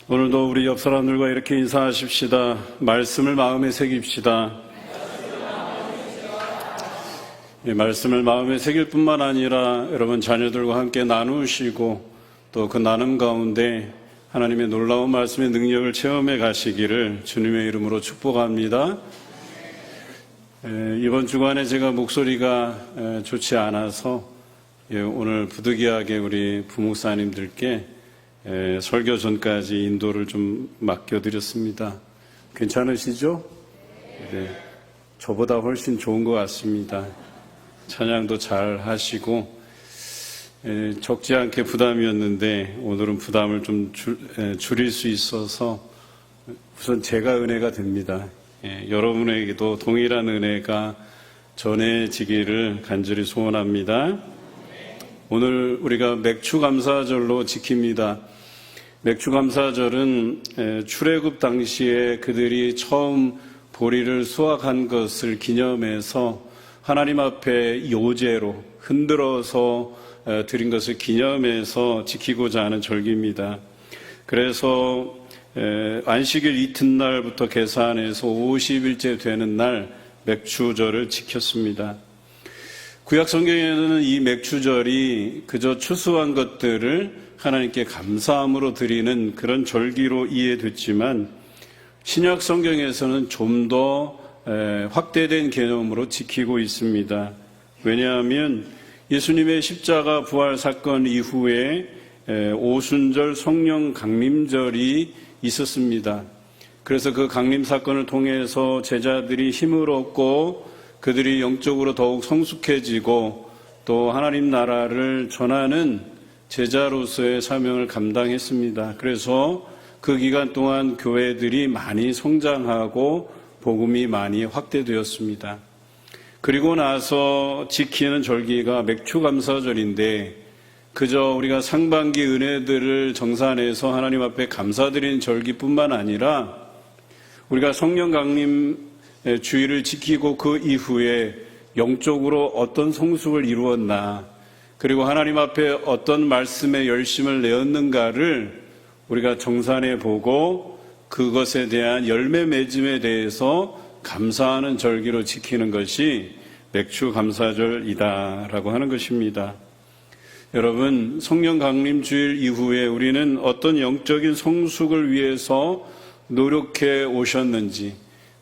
오늘도 우리 옆 사람들과 이렇게 인사하십시다. 말씀을 마음에 새깁시다. 말씀을 마음에 새길 뿐만 아니라 여러분 자녀들과 함께 나누시고 또 그 나눔 가운데 하나님의 놀라운 말씀의 능력을 체험해 가시기를 주님의 이름으로 축복합니다. 이번 주간에 제가 목소리가 좋지 않아서 오늘 부득이하게 우리 부목사님들께 설교 전까지 인도를 좀 맡겨드렸습니다. 괜찮으시죠? 네, 저보다 훨씬 좋은 것 같습니다. 찬양도 잘 하시고 적지 않게 부담이었는데 오늘은 부담을 좀 줄일 수 있어서 우선 제가 은혜가 됩니다. 여러분에게도 동일한 은혜가 전해지기를 간절히 소원합니다. 오늘 우리가 맥추감사절로 지킵니다. 맥추감사절은 출애굽 당시에 그들이 처음 보리를 수확한 것을 기념해서 하나님 앞에 요제로 흔들어서 드린 것을 기념해서 지키고자 하는 절기입니다. 그래서 안식일 이튿날부터 계산해서 50일째 되는 날 맥추절을 지켰습니다. 구약 성경에는 이 맥추절이 그저 추수한 것들을 하나님께 감사함으로 드리는 그런 절기로 이해됐지만 신약 성경에서는 좀 더 확대된 개념으로 지키고 있습니다. 왜냐하면 예수님의 십자가 부활 사건 이후에 오순절 성령 강림절이 있었습니다. 그래서 그 강림 사건을 통해서 제자들이 힘을 얻고 그들이 영적으로 더욱 성숙해지고 또 하나님 나라를 전하는 제자로서의 사명을 감당했습니다. 그래서 그 기간 동안 교회들이 많이 성장하고 복음이 많이 확대되었습니다. 그리고 나서 지키는 절기가 맥추감사절인데 그저 우리가 상반기 은혜들을 정산해서 하나님 앞에 감사드리는 절기뿐만 아니라 우리가 성령 강림 주의를 지키고 그 이후에 영적으로 어떤 성숙을 이루었나 그리고 하나님 앞에 어떤 말씀의 열심을 내었는가를 우리가 정산해 보고 그것에 대한 열매 맺음에 대해서 감사하는 절기로 지키는 것이 맥추감사절이다라고 하는 것입니다. 여러분, 성령 강림 주일 이후에 우리는 어떤 영적인 성숙을 위해서 노력해 오셨는지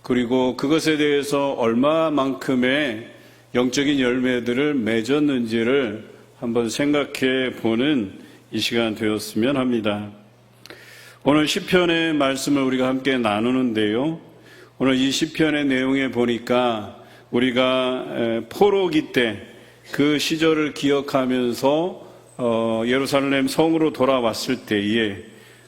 그리고 그것에 대해서 얼마만큼의 영적인 열매들을 맺었는지를 한번 생각해 보는 이 시간 되었으면 합니다. 오늘 시편의 말씀을 우리가 함께 나누는데요. 오늘 이 시편의 내용에 보니까 우리가 포로기 때 그 시절을 기억하면서 예루살렘 성으로 돌아왔을 때에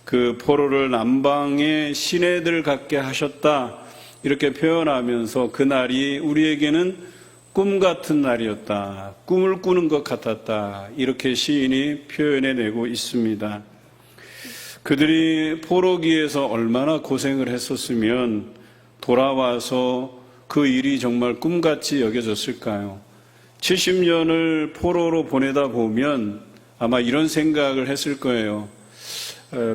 그 포로를 남방의 시내들 같게 하셨다 이렇게 표현하면서 그날이 우리에게는 꿈 같은 날이었다. 꿈을 꾸는 것 같았다. 이렇게 시인이 표현해내고 있습니다. 그들이 포로기에서 얼마나 고생을 했었으면 돌아와서 그 일이 정말 꿈같이 여겨졌을까요? 70년을 포로로 보내다 보면 아마 이런 생각을 했을 거예요.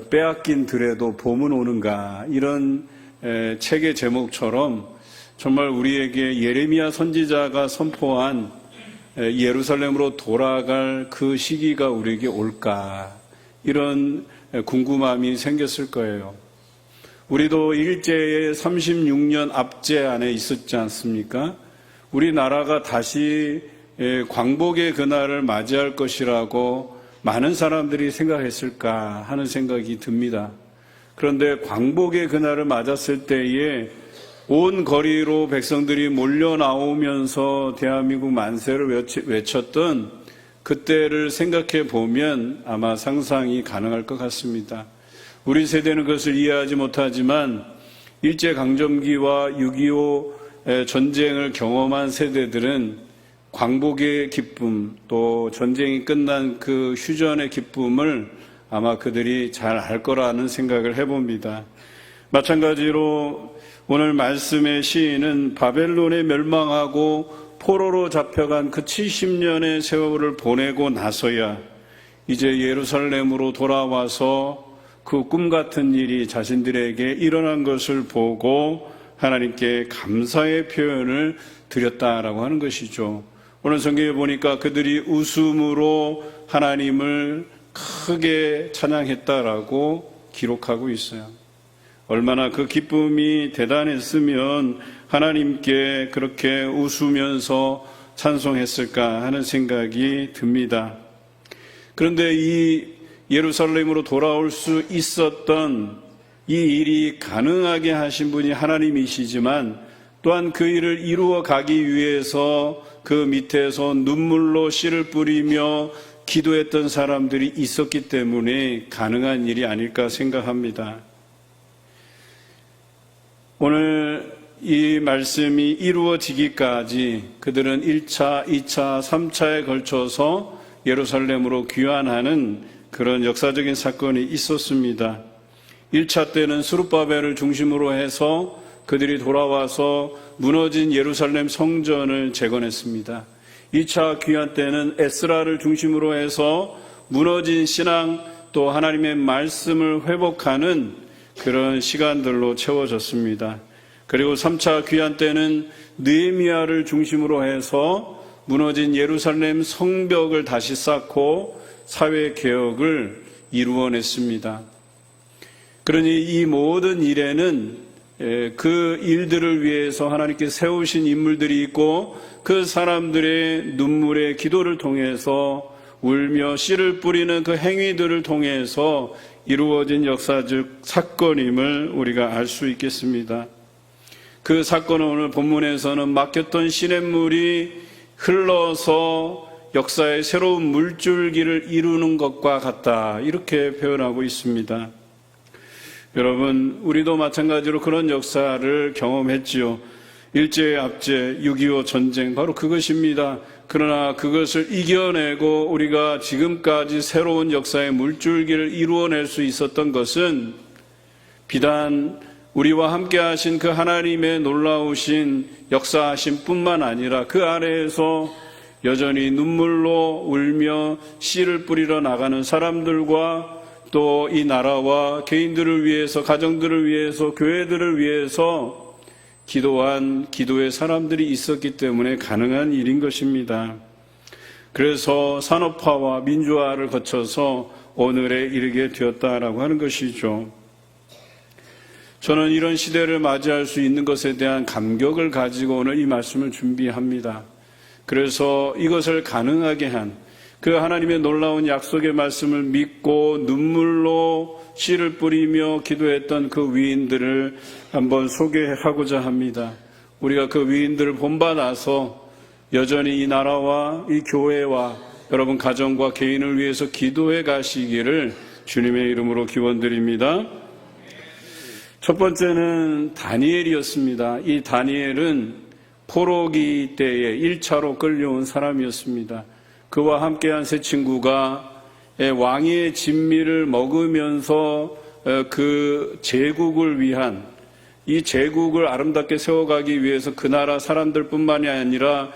빼앗긴 들에도 봄은 오는가 이런 책의 제목처럼 정말 우리에게 예레미야 선지자가 선포한 예루살렘으로 돌아갈 그 시기가 우리에게 올까 이런 궁금함이 생겼을 거예요. 우리도 일제의 36년 압제 안에 있었지 않습니까? 우리나라가 다시 광복의 그날을 맞이할 것이라고 많은 사람들이 생각했을까 하는 생각이 듭니다. 그런데 광복의 그날을 맞았을 때에 온 거리로 백성들이 몰려 나오면서 대한민국 만세를 외쳤던 그때를 생각해 보면 아마 상상이 가능할 것 같습니다. 우리 세대는 그것을 이해하지 못하지만 일제강점기와 6.25 전쟁을 경험한 세대들은 광복의 기쁨 또 전쟁이 끝난 그 휴전의 기쁨을 아마 그들이 잘 알 거라는 생각을 해봅니다. 마찬가지로 오늘 말씀의 시인은 바벨론에 멸망하고 포로로 잡혀간 그 70년의 세월을 보내고 나서야 이제 예루살렘으로 돌아와서 그 꿈 같은 일이 자신들에게 일어난 것을 보고 하나님께 감사의 표현을 드렸다라고 하는 것이죠. 오늘 성경에 보니까 그들이 웃음으로 하나님을 크게 찬양했다라고 기록하고 있어요. 얼마나 그 기쁨이 대단했으면 하나님께 그렇게 웃으면서 찬송했을까 하는 생각이 듭니다. 그런데 이 예루살렘으로 돌아올 수 있었던 이 일이 가능하게 하신 분이 하나님이시지만 또한 그 일을 이루어 가기 위해서 그 밑에서 눈물로 씨를 뿌리며 기도했던 사람들이 있었기 때문에 가능한 일이 아닐까 생각합니다. 오늘 이 말씀이 이루어지기까지 그들은 1차, 2차, 3차에 걸쳐서 예루살렘으로 귀환하는 그런 역사적인 사건이 있었습니다. 1차 때는 스룹바벨을 중심으로 해서 그들이 돌아와서 무너진 예루살렘 성전을 재건했습니다. 2차 귀환 때는 에스라를 중심으로 해서 무너진 신앙 또 하나님의 말씀을 회복하는 그런 시간들로 채워졌습니다. 그리고 3차 귀환 때는 느헤미야를 중심으로 해서 무너진 예루살렘 성벽을 다시 쌓고 사회개혁을 이루어냈습니다. 그러니 이 모든 일에는 그 일들을 위해서 하나님께 세우신 인물들이 있고 그 사람들의 눈물의 기도를 통해서 울며 씨를 뿌리는 그 행위들을 통해서 이루어진 역사적 사건임을 우리가 알 수 있겠습니다. 그 사건은 오늘 본문에서는 막혔던 시냇물이 흘러서 역사의 새로운 물줄기를 이루는 것과 같다 이렇게 표현하고 있습니다. 여러분, 우리도 마찬가지로 그런 역사를 경험했지요. 일제압제, 6.25 전쟁 바로 그것입니다. 그러나 그것을 이겨내고 우리가 지금까지 새로운 역사의 물줄기를 이루어낼 수 있었던 것은 비단 우리와 함께 하신 그 하나님의 놀라우신 역사하심 뿐만 아니라 그 아래에서 여전히 눈물로 울며 씨를 뿌리러 나가는 사람들과 또 이 나라와 개인들을 위해서, 가정들을 위해서, 교회들을 위해서 기도한 기도의 사람들이 있었기 때문에 가능한 일인 것입니다. 그래서 산업화와 민주화를 거쳐서 오늘에 이르게 되었다라고 하는 것이죠. 저는 이런 시대를 맞이할 수 있는 것에 대한 감격을 가지고 오늘 이 말씀을 준비합니다. 그래서 이것을 가능하게 한 그 하나님의 놀라운 약속의 말씀을 믿고 눈물로 씨를 뿌리며 기도했던 그 위인들을 한번 소개하고자 합니다. 우리가 그 위인들을 본받아서 여전히 이 나라와 이 교회와 여러분 가정과 개인을 위해서 기도해 가시기를 주님의 이름으로 기원드립니다. 첫 번째는 다니엘이었습니다. 이 다니엘은 포로기 때에 1차로 끌려온 사람이었습니다. 그와 함께한 세 친구가 왕의 진미를 먹으면서 그 제국을 위한 이 제국을 아름답게 세워가기 위해서 그 나라 사람들뿐만이 아니라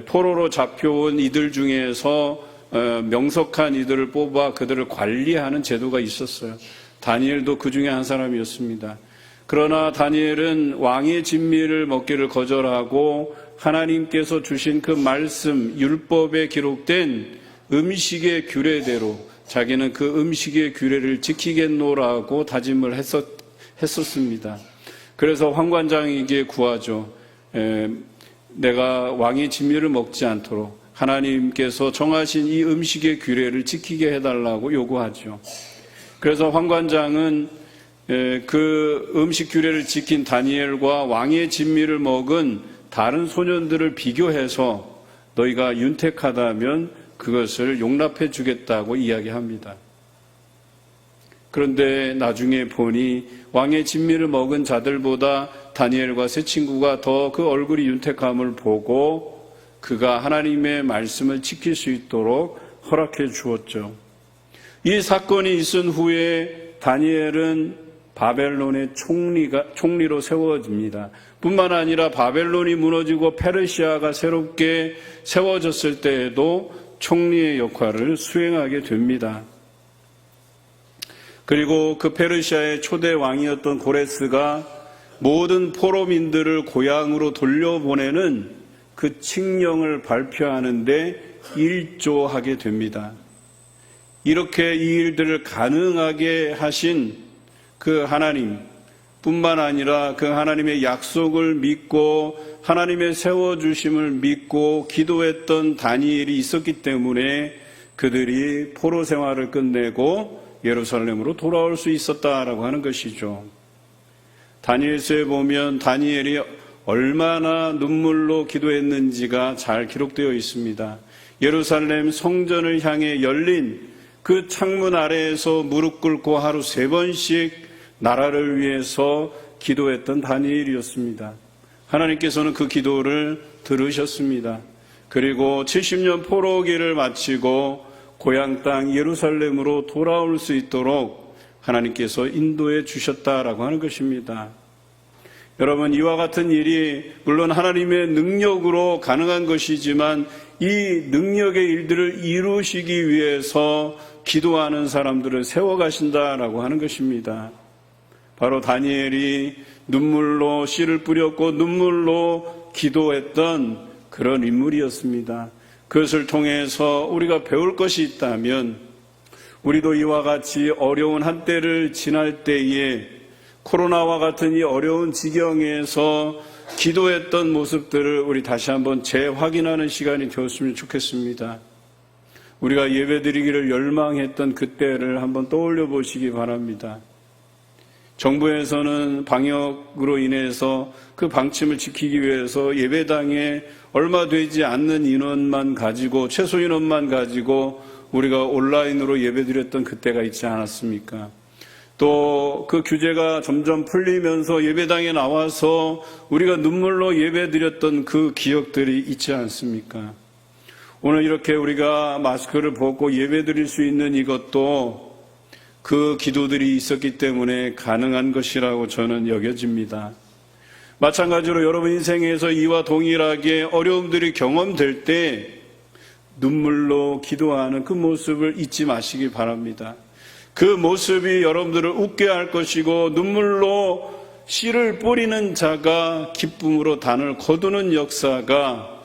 포로로 잡혀온 이들 중에서 명석한 이들을 뽑아 그들을 관리하는 제도가 있었어요. 다니엘도 그 중에 한 사람이었습니다. 그러나 다니엘은 왕의 진미를 먹기를 거절하고 하나님께서 주신 그 말씀, 율법에 기록된 음식의 규례대로 자기는 그 음식의 규례를 지키겠노라고 다짐을 했었습니다. 그래서 환관장에게 구하죠. 내가 왕의 진미를 먹지 않도록 하나님께서 정하신 이 음식의 규례를 지키게 해달라고 요구하죠. 그래서 환관장은 그 음식 규례를 지킨 다니엘과 왕의 진미를 먹은 다른 소년들을 비교해서 너희가 윤택하다면 그것을 용납해 주겠다고 이야기합니다. 그런데 나중에 보니 왕의 진미를 먹은 자들보다 다니엘과 세 친구가 더 그 얼굴이 윤택함을 보고 그가 하나님의 말씀을 지킬 수 있도록 허락해 주었죠. 이 사건이 있은 후에 다니엘은 바벨론의 총리로 세워집니다. 뿐만 아니라 바벨론이 무너지고 페르시아가 새롭게 세워졌을 때에도 총리의 역할을 수행하게 됩니다. 그리고 그 페르시아의 초대 왕이었던 고레스가 모든 포로민들을 고향으로 돌려보내는 그 칙령을 발표하는데 일조하게 됩니다. 이렇게 이 일들을 가능하게 하신 그 하나님 뿐만 아니라 그 하나님의 약속을 믿고 하나님의 세워주심을 믿고 기도했던 다니엘이 있었기 때문에 그들이 포로 생활을 끝내고 예루살렘으로 돌아올 수 있었다라고 하는 것이죠. 다니엘서에 보면 다니엘이 얼마나 눈물로 기도했는지가 잘 기록되어 있습니다. 예루살렘 성전을 향해 열린 그 창문 아래에서 무릎 꿇고 하루 3번씩 나라를 위해서 기도했던 다니엘이었습니다. 하나님께서는 그 기도를 들으셨습니다. 그리고 70년 포로기를 마치고 고향 땅 예루살렘으로 돌아올 수 있도록 하나님께서 인도해 주셨다라고 하는 것입니다. 여러분, 이와 같은 일이 물론 하나님의 능력으로 가능한 것이지만 이 능력의 일들을 이루시기 위해서 기도하는 사람들을 세워가신다라고 하는 것입니다. 바로 다니엘이 눈물로 씨를 뿌렸고 눈물로 기도했던 그런 인물이었습니다. 그것을 통해서 우리가 배울 것이 있다면 우리도 이와 같이 어려운 한때를 지날 때에 코로나와 같은 이 어려운 지경에서 기도했던 모습들을 우리 다시 한번 재확인하는 시간이 되었으면 좋겠습니다. 우리가 예배드리기를 열망했던 그때를 한번 떠올려 보시기 바랍니다. 정부에서는 방역으로 인해서 그 방침을 지키기 위해서 예배당에 얼마 되지 않는 인원만 가지고 최소 인원만 가지고 우리가 온라인으로 예배드렸던 그때가 있지 않았습니까? 또 그 규제가 점점 풀리면서 예배당에 나와서 우리가 눈물로 예배드렸던 그 기억들이 있지 않습니까? 오늘 이렇게 우리가 마스크를 벗고 예배드릴 수 있는 이것도 그 기도들이 있었기 때문에 가능한 것이라고 저는 여겨집니다. 마찬가지로 여러분 인생에서 이와 동일하게 어려움들이 경험될 때 눈물로 기도하는 그 모습을 잊지 마시기 바랍니다. 그 모습이 여러분들을 웃게 할 것이고 눈물로 씨를 뿌리는 자가 기쁨으로 단을 거두는 역사가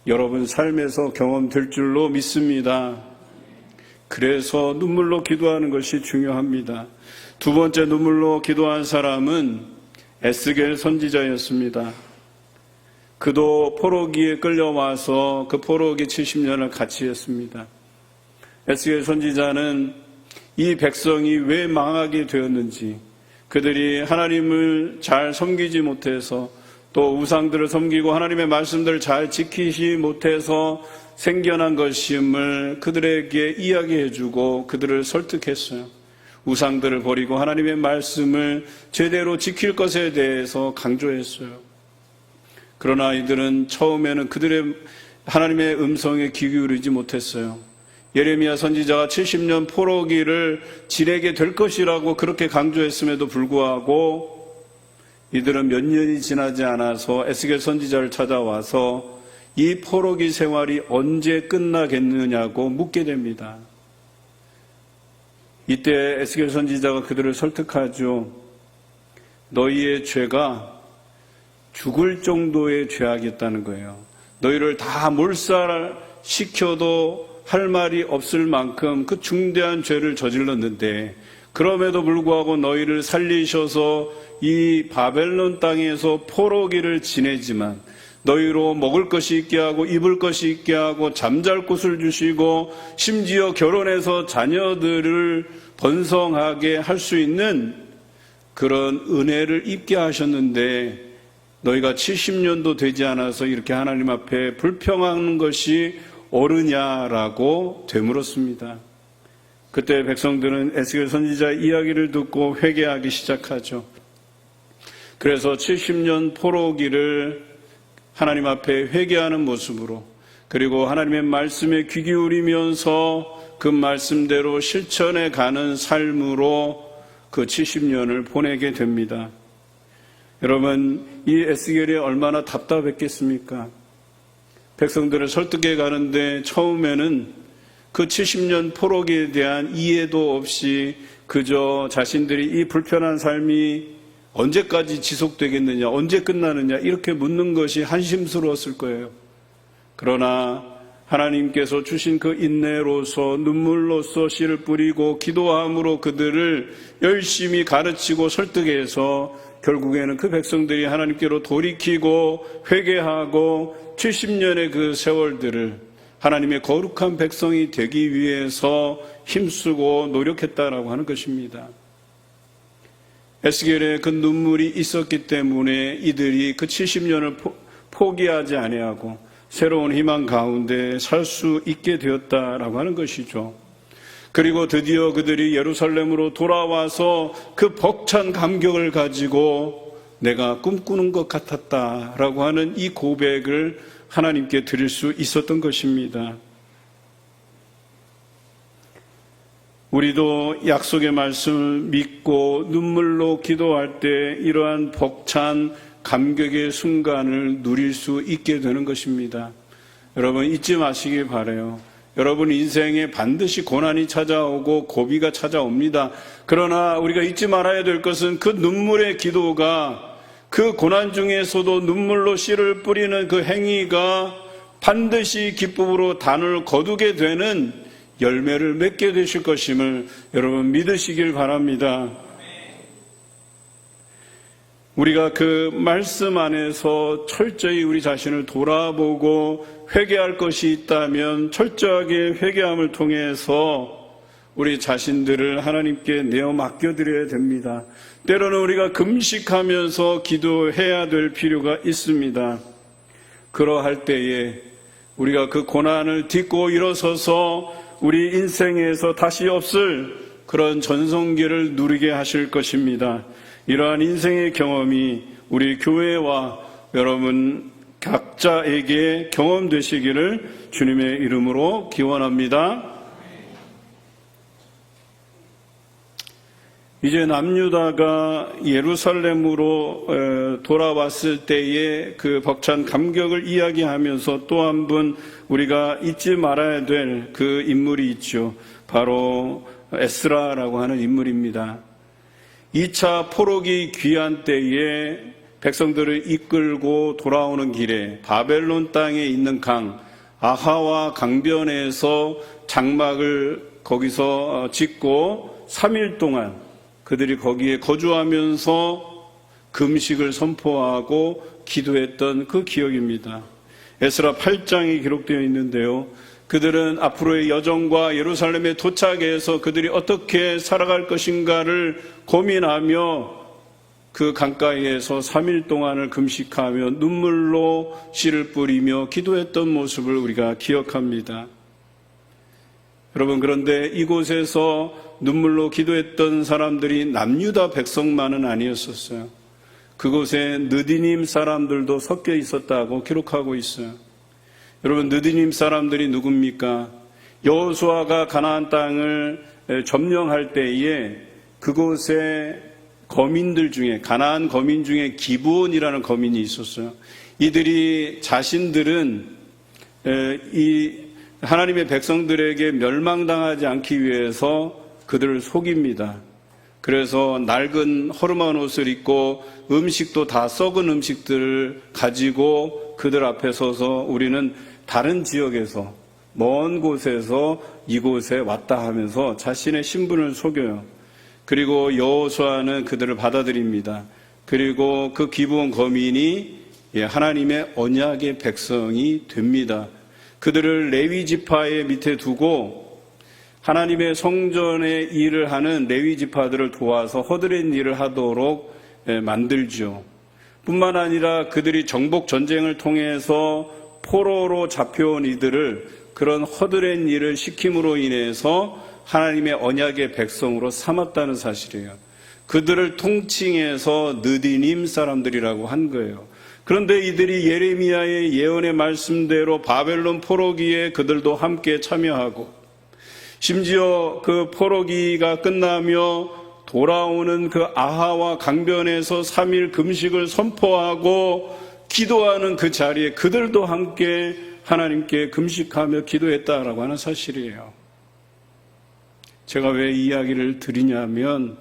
여러분 삶에서 경험될 줄로 믿습니다. 그래서 눈물로 기도하는 것이 중요합니다. 두 번째 눈물로 기도한 사람은 에스겔 선지자였습니다. 그도 포로기에 끌려와서 그 포로기 70년을 같이 했습니다. 에스겔 선지자는 이 백성이 왜 망하게 되었는지, 그들이 하나님을 잘 섬기지 못해서 또 우상들을 섬기고 하나님의 말씀들을 잘 지키지 못해서 생겨난 것임을 그들에게 이야기해주고 그들을 설득했어요. 우상들을 버리고 하나님의 말씀을 제대로 지킬 것에 대해서 강조했어요. 그러나 이들은 처음에는 그들의 하나님의 음성에 귀 기울이지 못했어요. 예레미야 선지자가 70년 포로기를 지내게 될 것이라고 그렇게 강조했음에도 불구하고 이들은 몇 년이 지나지 않아서 에스겔 선지자를 찾아와서 이 포로기 생활이 언제 끝나겠느냐고 묻게 됩니다. 이때 에스겔 선지자가 그들을 설득하죠. 너희의 죄가 죽을 정도의 죄악이었다는 거예요. 너희를 다 몰살시켜도 할 말이 없을 만큼 그 중대한 죄를 저질렀는데 그럼에도 불구하고 너희를 살리셔서 이 바벨론 땅에서 포로기를 지내지만 너희로 먹을 것이 있게 하고 입을 것이 있게 하고 잠잘 곳을 주시고 심지어 결혼해서 자녀들을 번성하게 할 수 있는 그런 은혜를 입게 하셨는데 너희가 70년도 되지 않아서 이렇게 하나님 앞에 불평하는 것이 옳으냐라고 되물었습니다. 그때 백성들은 에스겔 선지자의 이야기를 듣고 회개하기 시작하죠. 그래서 70년 포로기를 하나님 앞에 회개하는 모습으로 그리고 하나님의 말씀에 귀 기울이면서 그 말씀대로 실천해 가는 삶으로 그 70년을 보내게 됩니다. 여러분, 이 에스겔이 얼마나 답답했겠습니까? 백성들을 설득해 가는데 처음에는 그 70년 포로기에 대한 이해도 없이 그저 자신들이 이 불편한 삶이 언제까지 지속되겠느냐, 언제 끝나느냐 이렇게 묻는 것이 한심스러웠을 거예요. 그러나 하나님께서 주신 그 인내로서 눈물로써 씨를 뿌리고 기도함으로 그들을 열심히 가르치고 설득해서 결국에는 그 백성들이 하나님께로 돌이키고 회개하고 70년의 그 세월들을 하나님의 거룩한 백성이 되기 위해서 힘쓰고 노력했다라고 하는 것입니다. 에스겔의 그 눈물이 있었기 때문에 이들이 그 70년을 포기하지 아니하고 새로운 희망 가운데 살 수 있게 되었다라고 하는 것이죠. 그리고 드디어 그들이 예루살렘으로 돌아와서 그 벅찬 감격을 가지고 내가 꿈꾸는 것 같았다라고 하는 이 고백을 하나님께 드릴 수 있었던 것입니다. 우리도 약속의 말씀을 믿고 눈물로 기도할 때 이러한 벅찬 감격의 순간을 누릴 수 있게 되는 것입니다. 여러분 잊지 마시길 바라요. 여러분 인생에 반드시 고난이 찾아오고 고비가 찾아옵니다. 그러나 우리가 잊지 말아야 될 것은 그 눈물의 기도가 그 고난 중에서도 눈물로 씨를 뿌리는 그 행위가 반드시 기쁨으로 단을 거두게 되는 열매를 맺게 되실 것임을 여러분 믿으시길 바랍니다. 우리가 그 말씀 안에서 철저히 우리 자신을 돌아보고 회개할 것이 있다면 철저하게 회개함을 통해서 우리 자신들을 하나님께 내어 맡겨드려야 됩니다. 때로는 우리가 금식하면서 기도해야 될 필요가 있습니다. 그러할 때에 우리가 그 고난을 딛고 일어서서 우리 인생에서 다시 없을 그런 전성기를 누리게 하실 것입니다. 이러한 인생의 경험이 우리 교회와 여러분 각자에게 경험되시기를 주님의 이름으로 기원합니다. 이제 남유다가 예루살렘으로 돌아왔을 때의 그 벅찬 감격을 이야기하면서 또 한 번 우리가 잊지 말아야 될 그 인물이 있죠. 바로 에스라라고 하는 인물입니다. 2차 포로기 귀환 때에 백성들을 이끌고 돌아오는 길에 바벨론 땅에 있는 강 아하와 강변에서 장막을 거기서 짓고 3일 동안 그들이 거기에 거주하면서 금식을 선포하고 기도했던 그 기억입니다. 에스라 8장이 기록되어 있는데요. 그들은 앞으로의 여정과 예루살렘에 도착해서 그들이 어떻게 살아갈 것인가를 고민하며 그 강가에서 3일 동안을 금식하며 눈물로 씨를 뿌리며 기도했던 모습을 우리가 기억합니다. 여러분, 그런데 이곳에서 눈물로 기도했던 사람들이 남유다 백성만은 아니었었어요. 그곳에 느디님 사람들도 섞여 있었다고 기록하고 있어요. 여러분, 느디님 사람들이 누굽니까? 여호수아가 가나안 땅을 점령할 때에 그곳에 거민들 중에, 가나안 거민 중에 기브온이라는 거민이 있었어요. 이들이 자신들은 이 하나님의 백성들에게 멸망당하지 않기 위해서 그들을 속입니다. 그래서 낡은 허름한 옷을 입고 음식도 다 썩은 음식들을 가지고 그들 앞에 서서 우리는 다른 지역에서 먼 곳에서 이곳에 왔다 하면서 자신의 신분을 속여요. 그리고 여호수아는 그들을 받아들입니다. 그리고 그 기브온 거민이 하나님의 언약의 백성이 됩니다. 그들을 레위 지파의 밑에 두고 하나님의 성전의 일을 하는 레위 지파들을 도와서 허드렛 일을 하도록 만들죠. 뿐만 아니라 그들이 정복 전쟁을 통해서 포로로 잡혀온 이들을 그런 허드렛 일을 시킴으로 인해서 하나님의 언약의 백성으로 삼았다는 사실이에요. 그들을 통칭해서 느디님 사람들이라고 한 거예요. 그런데 이들이 예레미야의 예언의 말씀대로 바벨론 포로기에 그들도 함께 참여하고 심지어 그 포로기가 끝나며 돌아오는 그 아하와 강변에서 3일 금식을 선포하고 기도하는 그 자리에 그들도 함께 하나님께 금식하며 기도했다라고 하는 사실이에요. 제가 왜 이 이야기를 드리냐면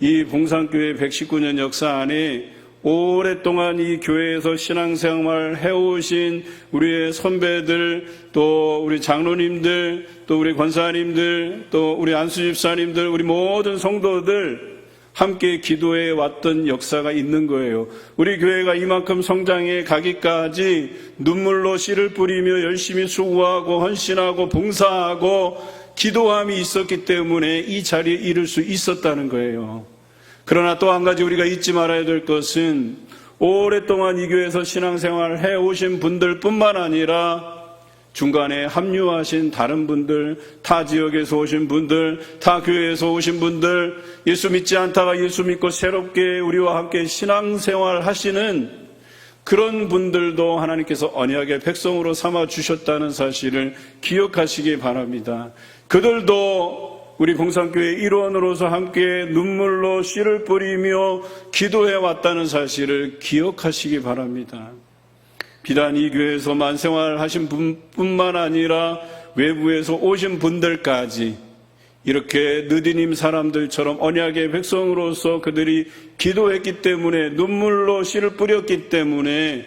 이 봉산교회 119년 역사 안에 오랫동안 이 교회에서 신앙생활 해오신 우리의 선배들, 또 우리 장로님들, 또 우리 권사님들, 또 우리 안수집사님들, 우리 모든 성도들 함께 기도해 왔던 역사가 있는 거예요. 우리 교회가 이만큼 성장해 가기까지 눈물로 씨를 뿌리며 열심히 수고하고 헌신하고 봉사하고 기도함이 있었기 때문에 이 자리에 이를 수 있었다는 거예요. 그러나 또 한 가지 우리가 잊지 말아야 될 것은 오랫동안 이 교회에서 신앙생활을 해오신 분들뿐만 아니라 중간에 합류하신 다른 분들, 타 지역에서 오신 분들, 타 교회에서 오신 분들, 예수 믿지 않다가 예수 믿고 새롭게 우리와 함께 신앙생활 하시는 그런 분들도 하나님께서 언약의 백성으로 삼아 주셨다는 사실을 기억하시기 바랍니다. 그들도 우리 봉산교회 일원으로서 함께 눈물로 씨를 뿌리며 기도해 왔다는 사실을 기억하시기 바랍니다. 비단 이 교회에서만 생활하신 분뿐만 아니라 외부에서 오신 분들까지 이렇게 느디님 사람들처럼 언약의 백성으로서 그들이 기도했기 때문에 눈물로 씨를 뿌렸기 때문에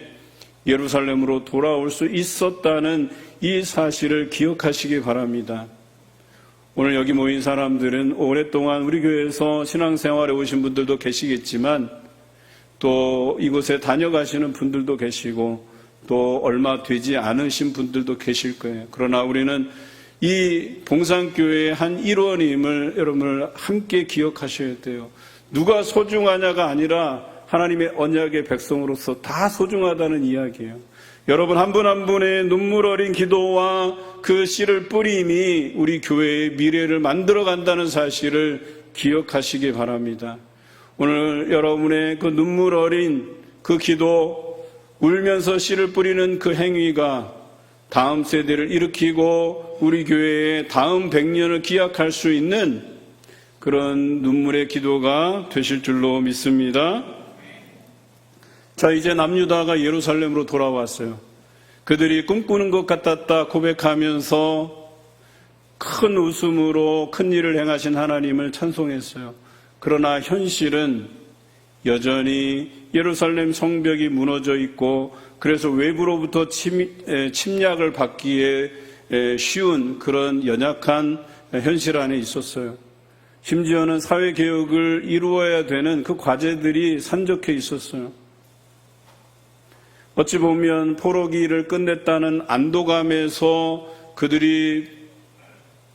예루살렘으로 돌아올 수 있었다는 이 사실을 기억하시기 바랍니다. 오늘 여기 모인 사람들은 오랫동안 우리 교회에서 신앙생활에 오신 분들도 계시겠지만 또 이곳에 다녀가시는 분들도 계시고 또 얼마 되지 않으신 분들도 계실 거예요. 그러나 우리는 이 봉산교회의 한 일원임을 여러분을 함께 기억하셔야 돼요. 누가 소중하냐가 아니라 하나님의 언약의 백성으로서 다 소중하다는 이야기예요. 여러분 한 분 한 분의 눈물 어린 기도와 그 씨를 뿌림이 우리 교회의 미래를 만들어간다는 사실을 기억하시기 바랍니다. 오늘 여러분의 그 눈물 어린 그 기도, 울면서 씨를 뿌리는 그 행위가 다음 세대를 일으키고 우리 교회의 다음 100년을 기약할 수 있는 그런 눈물의 기도가 되실 줄로 믿습니다. 자, 이제 남유다가 예루살렘으로 돌아왔어요. 그들이 꿈꾸는 것 같았다 고백하면서 큰 웃음으로 큰 일을 행하신 하나님을 찬송했어요. 그러나 현실은 여전히 예루살렘 성벽이 무너져 있고 그래서 외부로부터 침략을 받기에 쉬운 그런 연약한 현실 안에 있었어요. 심지어는 사회개혁을 이루어야 되는 그 과제들이 산적해 있었어요. 어찌 보면 포로기를 끝냈다는 안도감에서 그들이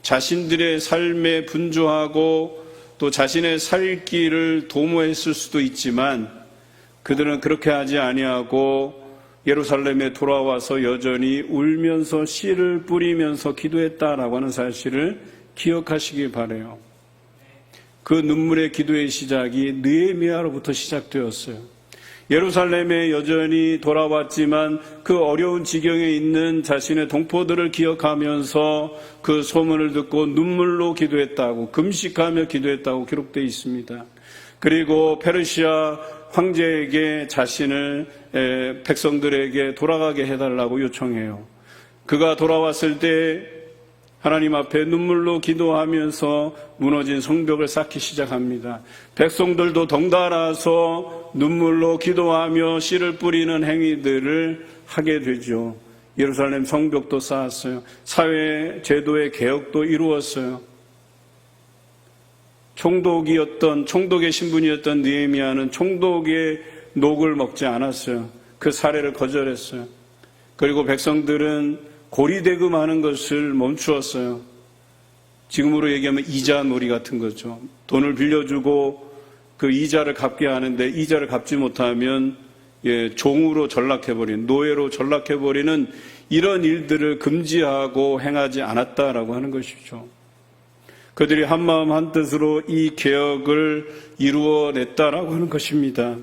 자신들의 삶에 분주하고 또 자신의 살 길을 도모했을 수도 있지만 그들은 그렇게 하지 아니하고 예루살렘에 돌아와서 여전히 울면서 씨를 뿌리면서 기도했다라고 하는 사실을 기억하시기 바라요. 그 눈물의 기도의 시작이 느헤미야로부터 시작되었어요. 예루살렘에 여전히 돌아왔지만 그 어려운 지경에 있는 자신의 동포들을 기억하면서 그 소문을 듣고 눈물로 기도했다고, 금식하며 기도했다고 기록되어 있습니다. 그리고 페르시아 황제에게 자신을 백성들에게 돌아가게 해달라고 요청해요. 그가 돌아왔을 때 하나님 앞에 눈물로 기도하면서 무너진 성벽을 쌓기 시작합니다. 백성들도 덩달아서 눈물로 기도하며 씨를 뿌리는 행위들을 하게 되죠. 예루살렘 성벽도 쌓았어요. 사회 제도의 개혁도 이루었어요. 총독의 신분이었던 느헤미야는 총독의 녹을 먹지 않았어요. 그 사례를 거절했어요. 그리고 백성들은 고리대금하는 것을 멈추었어요. 지금으로 얘기하면 이자놀이 같은 거죠. 돈을 빌려주고 그 이자를 갚게 하는데 이자를 갚지 못하면 종으로 전락해버리는, 노예로 전락해버리는 이런 일들을 금지하고 행하지 않았다라고 하는 것이죠. 그들이 한마음 한뜻으로 이 개혁을 이루어냈다라고 하는 것입니다.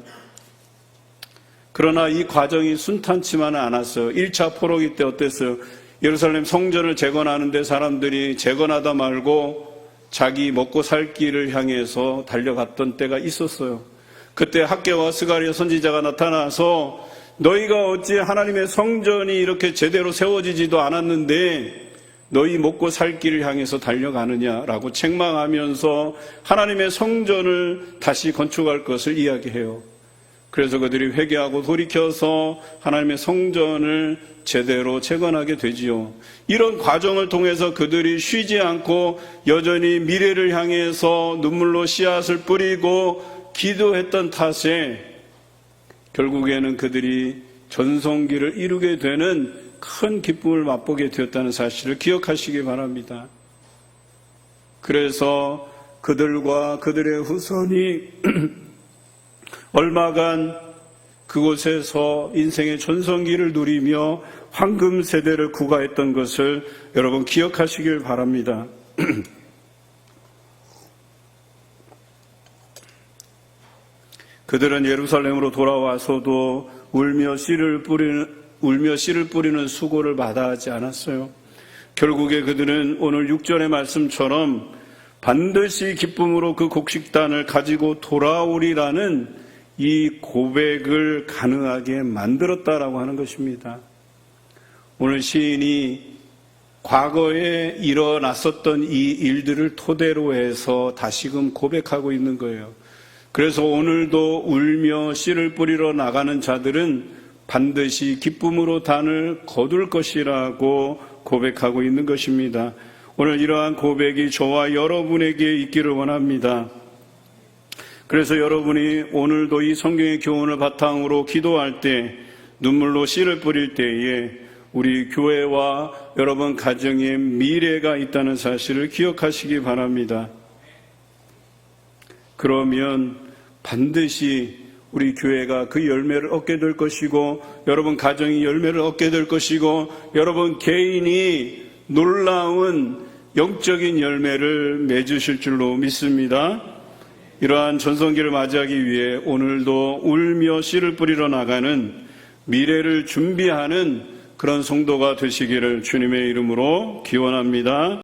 그러나 이 과정이 순탄치만은 않았어요. 1차 포로기 때 어땠어요? 예루살렘 성전을 재건하는데 사람들이 재건하다 말고 자기 먹고 살 길을 향해서 달려갔던 때가 있었어요. 그때 학개와 스가랴 선지자가 나타나서 너희가 어찌 하나님의 성전이 이렇게 제대로 세워지지도 않았는데 너희 먹고 살 길을 향해서 달려가느냐라고 책망하면서 하나님의 성전을 다시 건축할 것을 이야기해요. 그래서 그들이 회개하고 돌이켜서 하나님의 성전을 제대로 재건하게 되지요. 이런 과정을 통해서 그들이 쉬지 않고 여전히 미래를 향해서 눈물로 씨앗을 뿌리고 기도했던 탓에 결국에는 그들이 전성기를 이루게 되는 큰 기쁨을 맛보게 되었다는 사실을 기억하시기 바랍니다. 그래서 그들과 그들의 후손이 얼마간 그곳에서 인생의 전성기를 누리며 황금 세대를 구가했던 것을 여러분 기억하시길 바랍니다. 그들은 예루살렘으로 돌아와서도 울며 씨를 뿌리는 수고를 마다하지 않았어요. 결국에 그들은 오늘 6절의 말씀처럼 반드시 기쁨으로 그 곡식단을 가지고 돌아오리라는 이 고백을 가능하게 만들었다라고 하는 것입니다. 오늘 시인이 과거에 일어났었던 이 일들을 토대로 해서 다시금 고백하고 있는 거예요. 그래서 오늘도 울며 씨를 뿌리러 나가는 자들은 반드시 기쁨으로 단을 거둘 것이라고 고백하고 있는 것입니다. 오늘 이러한 고백이 저와 여러분에게 있기를 원합니다. 그래서 여러분이 오늘도 이 성경의 교훈을 바탕으로 기도할 때 눈물로 씨를 뿌릴 때에 우리 교회와 여러분 가정에 미래가 있다는 사실을 기억하시기 바랍니다. 그러면 반드시 우리 교회가 그 열매를 얻게 될 것이고 여러분 가정이 열매를 얻게 될 것이고 여러분 개인이 놀라운 영적인 열매를 맺으실 줄로 믿습니다. 이러한 전성기를 맞이하기 위해 오늘도 울며 씨를 뿌리러 나가는 미래를 준비하는 그런 성도가 되시기를 주님의 이름으로 기원합니다.